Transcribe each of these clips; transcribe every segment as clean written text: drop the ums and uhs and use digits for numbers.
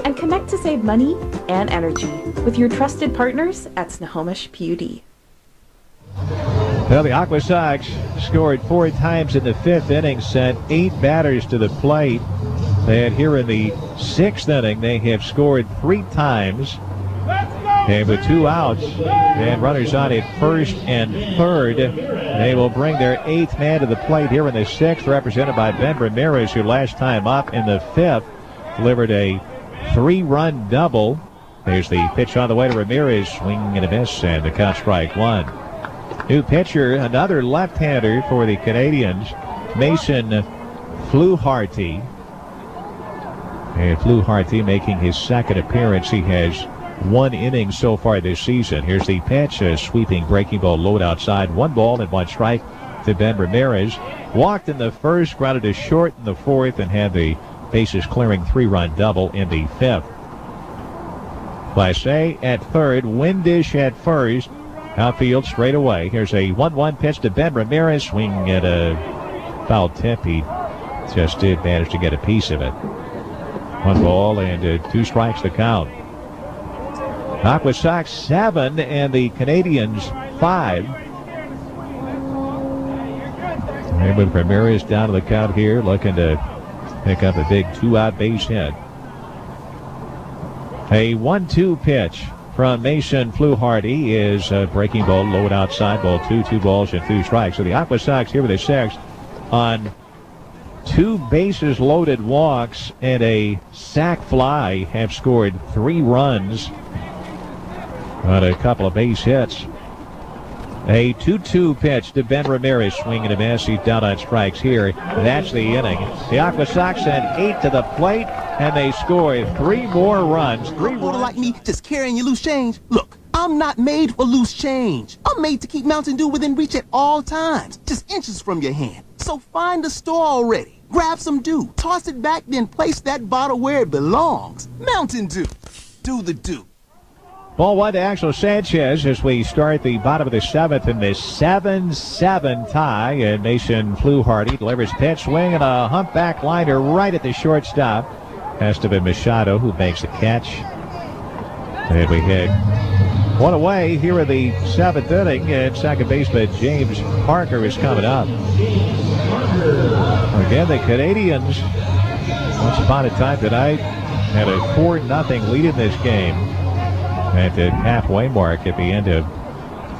and connect to save money and energy with your trusted partners at Snohomish PUD. Well, the Aqua Sox scored 4 times in the 5th inning, sent 8 batters to the plate. And here in the 6th inning, they have scored 3 times. And with 2 outs and runners on at first and third, they will bring their 8th man to the plate here in the 6th, represented by Ben Ramirez, who last time up in the 5th delivered a 3-run double. There's the pitch on the way to Ramirez, swing and a miss, and the count strike 1. New pitcher, another left-hander for the Canadians, Mason Fluharty. And Fluharty making his 2nd appearance. He has 1 inning so far this season. Here's the pitch, a sweeping breaking ball low outside. 1 ball and 1 strike to Ben Ramirez. Walked in the 1st, grounded to short in the 4th, and had the bases clearing 3-run double in the 5th. Class A at 3rd, Windish at 1st. Outfield straight away. Here's a 1-1 pitch to Ben Ramirez. Swing at a foul tip. He just did manage to get a piece of it. 1 ball and 2 strikes to count. Aqua Sox 7 and the Canadians 5. And with Ramirez down to the count here, looking to pick up a big 2-out base hit. A 1-2 pitch from Mason Fluharty is a breaking ball, low and outside, ball 2, 2 balls and 2 strikes. So the Aqua Sox here with a 6th on 2 bases loaded walks and a sac fly have scored 3 runs on a couple of base hits. A 2-2 pitch to Ben Ramirez, swing and a miss. He's down on strikes here. That's the inning. The Aqua Sox send 8 to the plate, and they score 3 more runs. 3 runs. Like me, just carrying your loose change. Look, I'm not made for loose change. I'm made to keep Mountain Dew within reach at all times, just inches from your hand. So find the store already. Grab some Dew, toss it back, then place that bottle where it belongs. Mountain Dew. Do the Dew. Ball 1 to Axel Sanchez as we start the bottom of the 7th in this 7-7 tie. And Mason Fluharty delivers pitch, swing, and a humpback liner right at the shortstop. Has to be Machado who makes the catch. And we hit 1 away here in the 7th inning. And second baseman James Parker is coming up. Again, the Canadians, once upon a time tonight, had a 4-0 lead in this game. At the halfway mark at the end of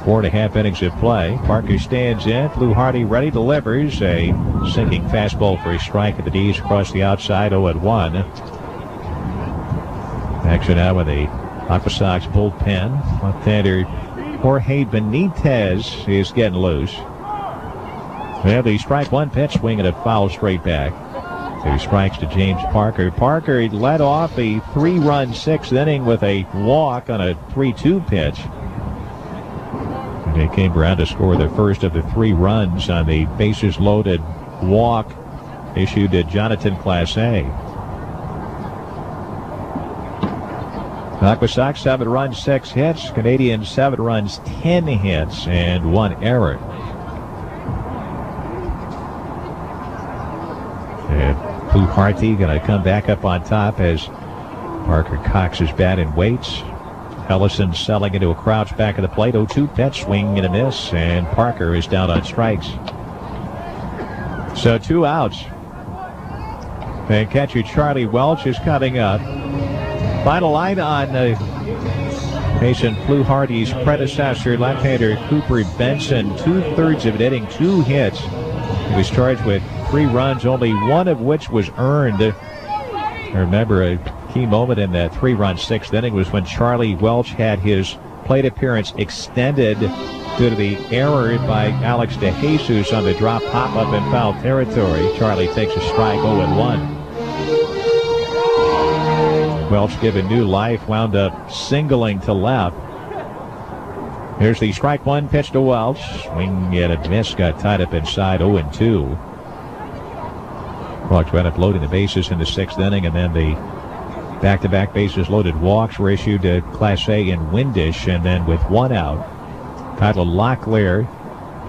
4.5 innings of play. Parker stands in. Fluharty ready, delivers a sinking fastball for a strike at the D's across the outside, 0-1. Action now with the Aqua Sox bullpen. Left-hander Jorge Benitez is getting loose. Well, the strike 1 pitch, swing and a foul straight back. 2 strikes to James Parker. Parker led off the 3-run 6th inning with a walk on a 3-2 pitch. And they came around to score the first of the 3 runs on the bases loaded walk issued to Jonathan Clase. Aqua Sox 7 runs, 6 hits. Canadians 7 runs, 10 hits, and 1 error. Fluharty going to come back up on top as Parker cocks his bat and waits. Ellison selling into a crouch back of the plate. 0-2 pitch, swing and a miss, and Parker is down on strikes. So 2 outs. And catcher Charlie Welch is coming up. Final line on Mason Fluharty's predecessor, left-hander Cooper Benson. 2/3 of an inning, 2 hits. He was charged with 3 runs, only 1 of which was earned. I remember a key moment in that 3-run 6th inning was when Charlie Welch had his plate appearance extended due to the error by Alex DeJesus on the drop pop-up in foul territory. Charlie takes a strike, 0-1. Welch given new life, wound up singling to left. Here's the strike 1 pitch to Welch. Swing and a miss, got tied up inside, 0-2. Welch wound up loading the bases in the 6th inning, and then the back-to-back bases loaded walks were issued to Class A and Windish, and then with 1 out, Tyler Locklear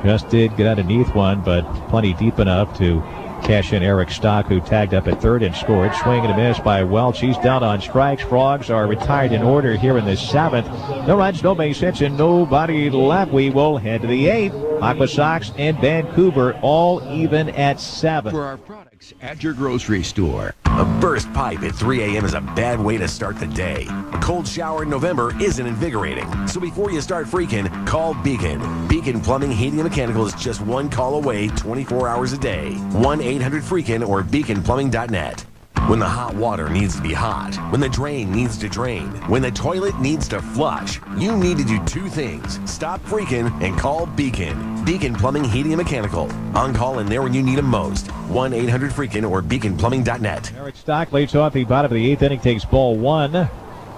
just did get underneath one, but plenty deep enough to cash in Eric Stock, who tagged up at third and scored. Swing and a miss by Welch. He's down on strikes. Frogs are retired in order here in the seventh. No runs, no base hits, and nobody left. We will head to the eighth. Aqua Sox and Vancouver all even at 7. For our products at your grocery store. A burst pipe at 3 a.m. is a bad way to start the day. A cold shower in November isn't invigorating. So before you start freaking, call Beacon. Beacon Plumbing, Heating, and Mechanical is just one call away 24 hours a day. 1-800-FREAKIN or beaconplumbing.net. When the hot water needs to be hot, when the drain needs to drain, when the toilet needs to flush, you need to do 2 things. Stop freaking and call Beacon. Beacon Plumbing, Heating, and Mechanical. On call and there when you need them most. 1-800-FREAKIN or beaconplumbing.net. Eric Stock leads off the bottom of the 8th inning, takes ball 1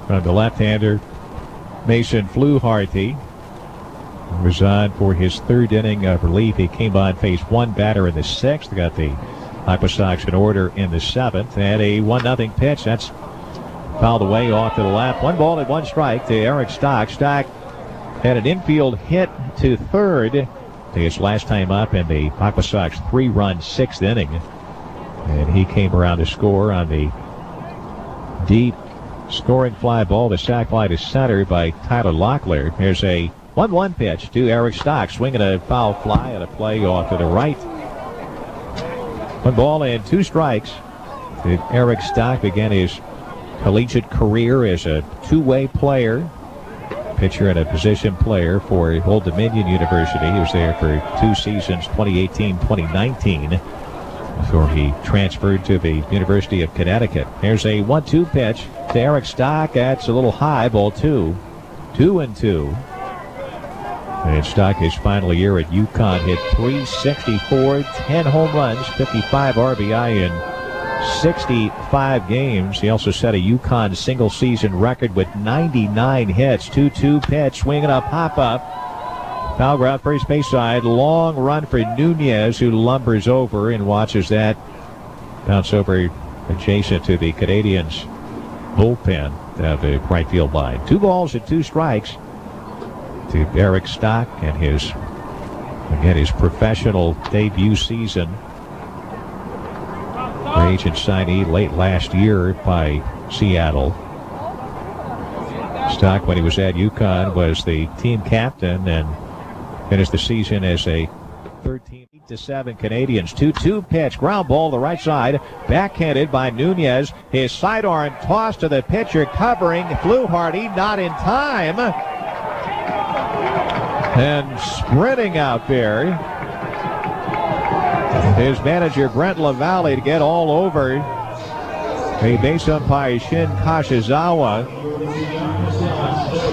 from the left-hander Mason Fluharty. Was on for his 3rd inning of relief. He came on, faced 1 batter in the 6th. Got the Aqua Sox in order in the 7th. And a 1-0 pitch. That's fouled away off to the left. 1 ball and 1 strike to Eric Stock. Stock had an infield hit to third his last time up in the Aqua Sox 3-run 6th inning. And he came around to score on the deep scoring fly ball. The sac fly to center by Tyler Locklear. There's a 1-1 pitch to Eric Stock. Swinging a foul fly at a play off to the right. 1 ball and 2 strikes. Eric Stock began his collegiate career as a two-way player. Pitcher and a position player for Old Dominion University. He was there for 2 seasons, 2018-2019, before he transferred to the University of Connecticut. There's a 1-2 pitch to Eric Stock. That's a little high, ball 2. 2-2. And Stock, his final year at UConn, hit .364, 10 home runs, 55 RBI in 65 games. He also set a UConn single-season record with 99 hits. 2-2 pitch, swinging a pop-up. Foul ground, first base side. Long run for Nunez, who lumbers over and watches that bounce over adjacent to the Canadians' bullpen down the right field line. 2 balls and 2 strikes to Eric Stock and his professional debut season. Free agent signee late last year by Seattle. Stock, when he was at UConn, was the team captain and finished the season as a 13-7 Canadians. 2-2 pitch, ground ball to the right side, backhanded by Nunez. His sidearm toss to the pitcher, covering Fluharty, not in time. And sprinting out there, his manager Brent LaValle to get all over the base umpire Shin Kashizawa.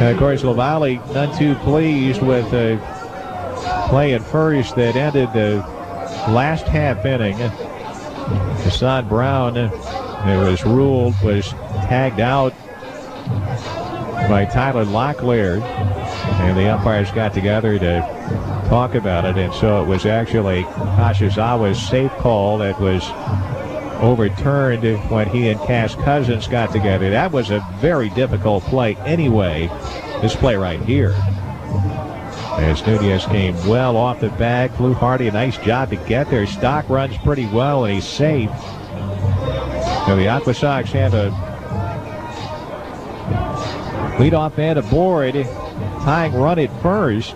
And of course, LaValle none too pleased with the play at first that ended the last half inning. Hassan Brown, it was ruled, was tagged out by Tyler Locklear. And the umpires got together to talk about it, and so it was actually Kashizawa's safe call that was overturned when he and Cass Cousins got together. That was a very difficult play anyway, this play right here. As Nunez came well off the bag, Fluharty, a nice job to get there. Stock runs pretty well, and he's safe. So the Aqua Sox have a leadoff man aboard, tying run at first.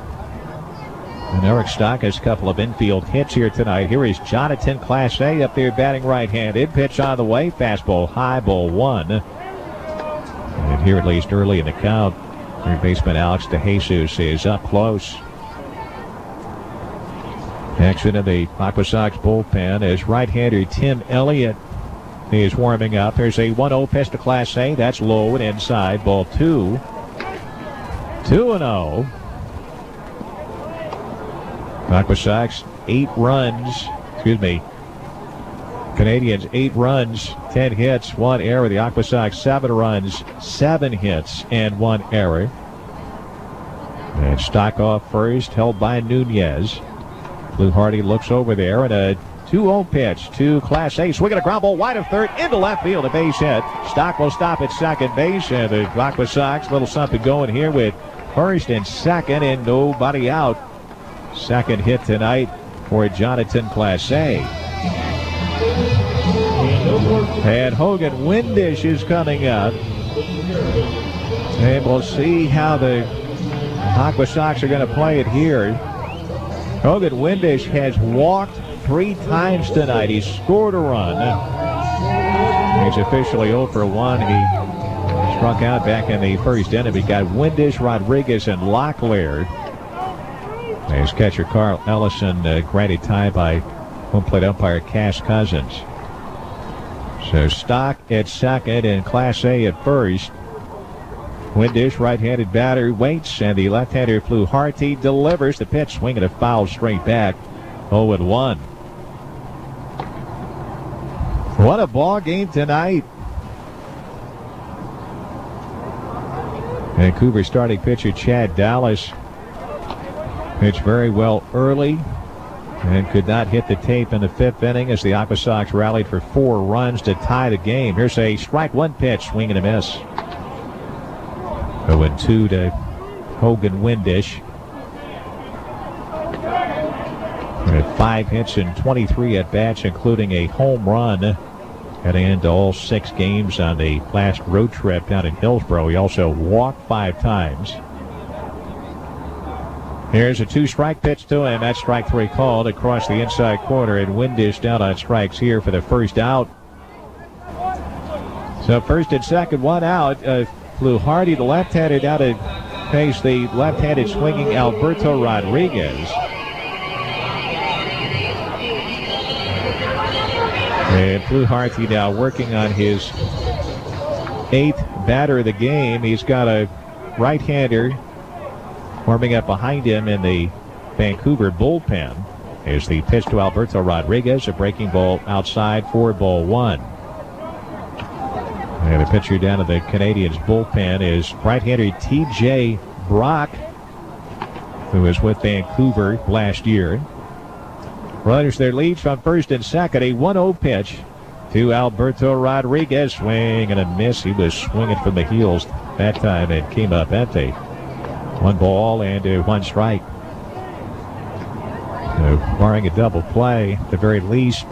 And Eric Stock has a couple of infield hits here tonight. Here is Jonathan Clase up there batting right-handed. Pitch on the way. Fastball high, ball 1. And here, at least early in the count, third baseman Alex DeJesus is up close. Action in the Aqua Sox bullpen as right-hander Tim Elliott is warming up. There's a 1-0 pitch to Clase. That's low and inside, ball 2. 2-0. Aqua Sox 8 runs. Canadians 8 runs, 10 hits, 1 error. The Aqua Sox 7 runs, 7 hits, and 1 error. And Stock off first, held by Nunez. Fluharty looks over there, and a 2-0 pitch to Clase. Swinging a ground ball wide of third into left field. A base hit. Stock will stop at second base, and the Aqua Sox, a little something going here with first and second, and nobody out. Second hit tonight for Jonathan Clase. And Hogan Windish is coming up. And we'll see how the Aqua Sox are going to play it here. Hogan Windish has walked 3 times tonight. He's scored a run. He's officially 0 for 1. He struck out back in the first inning. We got Windish, Rodriguez, and Locklear. As catcher Carl Ellison granted time by home plate umpire Cass Cousins. So Stock at second and Class A at first. Windish, right-handed batter, waits, and the left-hander Fluharty delivers the pitch, swinging a foul straight back. 0-1. What a ball game tonight. Vancouver starting pitcher Chad Dallas pitched very well early and could not hit the tape in the 5th inning as the Aqua Sox rallied for 4 runs to tie the game. Here's a strike 1 pitch, swing and a miss. 0-2 to Hogan Windish. With 5 hits and 23 at-bats, including a home run. Heading into all 6 games on the last road trip down in Hillsborough. He also walked 5 times. Here's a 2-strike pitch to him. That's strike 3 called across the inside corner, and Windish down on strikes here for the first out. So first and second, 1 out. Fluharty, the left-handed, out to face the left-handed swinging Alberto Rodriguez. And Fluharty now working on his 8th batter of the game. He's got a right-hander warming up behind him in the Vancouver bullpen. Here's the pitch to Alberto Rodriguez, a breaking ball outside, 4-1. And the pitcher down to the Canadiens bullpen is right-hander T.J. Brock, who was with Vancouver last year. Runners their leads from first and second. A 1-0 pitch to Alberto Rodriguez. Swing and a miss. He was swinging from the heels that time and came up empty. 1 ball and 1 strike. So, barring a double play, at the very least,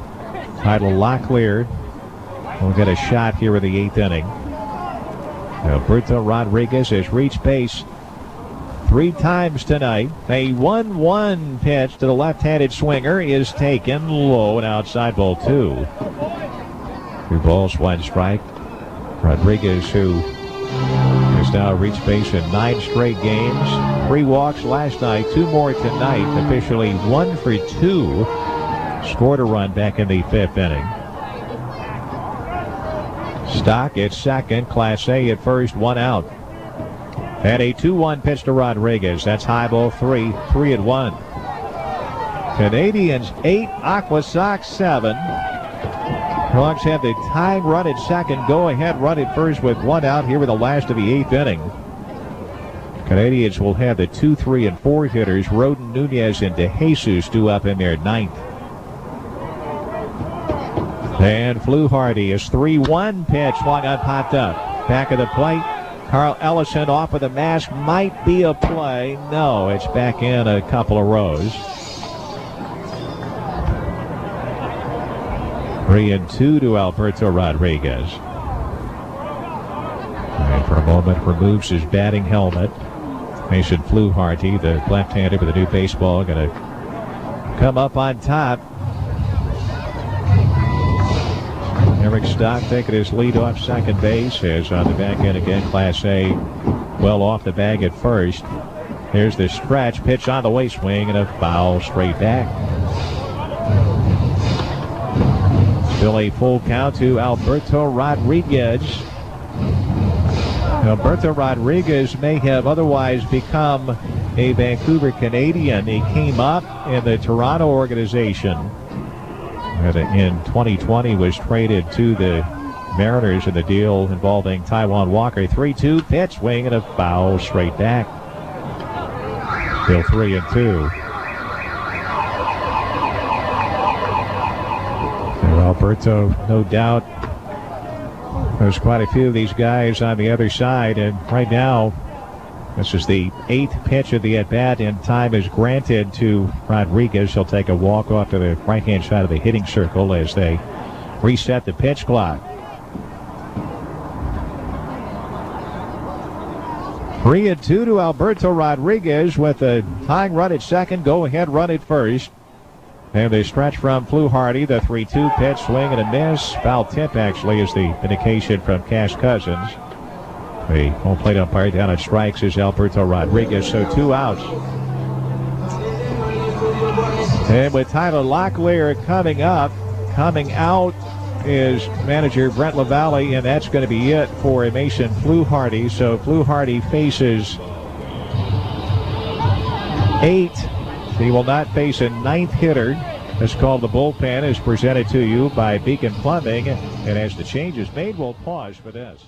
Tidal Locklear will get a shot here in the 8th inning. Alberto Rodriguez has reached base 3 times tonight. A 1-1 pitch to the left-handed swinger is taken low and outside, ball 2. 2 balls, 1 strike. Rodriguez, who has now reached base in 9 straight games. 3 walks last night, 2 more tonight. Officially 1 for 2. Scored a run back in the 5th inning. Stock at second, Class A at first, 1 out. And a 2-1 pitch to Rodriguez. That's high, ball 3, 3-1. Canadiens 8, Aqua Sox 7. Hawks have the tying run at second, go ahead run at first with 1 out here in the last of the 8th inning. Canadiens will have the 2, 3, and 4 hitters. Rodon, Nunez, and DeJesus due up in their 9th. And Fluharty is 3-1 pitch, swung on, popped up. Back of the plate. Carl Ellison off of the mask, might be a play. No, it's back in a couple of rows. 3-2 to Alberto Rodriguez. And for a moment removes his batting helmet. Mason Fluharty, the left-hander with a new baseball, going to come up on top. Eric Stock taking his lead off second base. Is on the back end again. Class A well off the bag at first. Here's the stretch. Pitch on the way, swing and a foul straight back. Still a full count to Alberto Rodriguez. Alberto Rodriguez may have otherwise become a Vancouver Canadian. He came up in the Toronto organization. In 2020 was traded to the Mariners in the deal involving Taijuan Walker. 3-2 pitch, swing and a foul straight back. Still 3-2. Alberto, no doubt, there's quite a few of these guys on the other side, and right now this is the 8th pitch of the at-bat, and time is granted to Rodriguez. He'll take a walk off to the right-hand side of the hitting circle as they reset the pitch clock. 3-2 to Alberto Rodriguez with a tying run at second, go-ahead run at first. And they stretch from Fluharty, the 3-2 pitch, swing and a miss. Foul tip, actually, is the indication from Cash Cousins. The home plate umpire down at strikes is Alberto Rodriguez, so 2 outs. And with Tyler Locklear coming out is manager Brent LaValle, and that's going to be it for Mason Fluharty. So Fluharty faces 8. He will not face a 9th hitter. This called the bullpen is presented to you by Beacon Plumbing. And as the change is made, we'll pause for this.